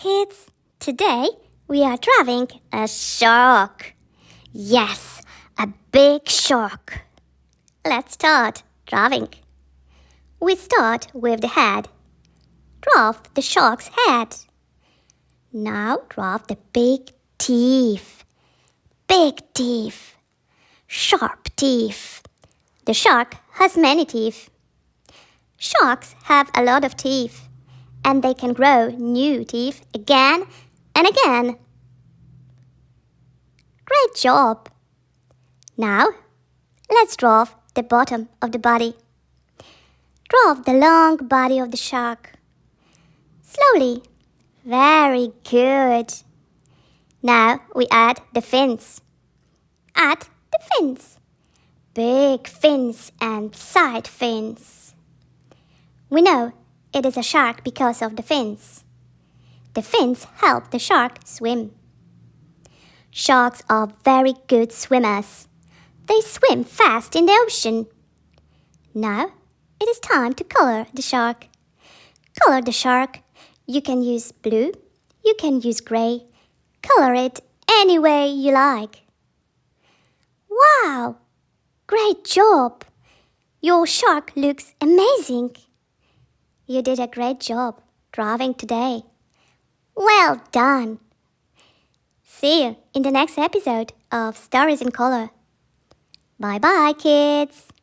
kids. Today we are drawing a shark. Yes, a big shark. Let's start drawing. We start with the head. Draw the shark's head. Now draw the big teeth. Big teeth. Sharp teeth. The shark has many teeth. Sharks have a lot of teeth, and they can grow new teeth again and again. Great job! Now, let's draw the bottom of the body. Draw the long body of the shark. Slowly. Very good. Now we add the fins. Add the fins. Big fins and side fins. We know it is a shark because of the fins. The fins help the shark swim. Sharks are very good swimmers. They swim fast in the ocean. Now it is time to color the shark. Color the shark. You can use blue. You can use gray. Color it any way you like. Wow! Great job! Your shark looks amazing. You did a great job drawing today. Well done! See you in the next episode of Stories in Color. Bye-bye, kids!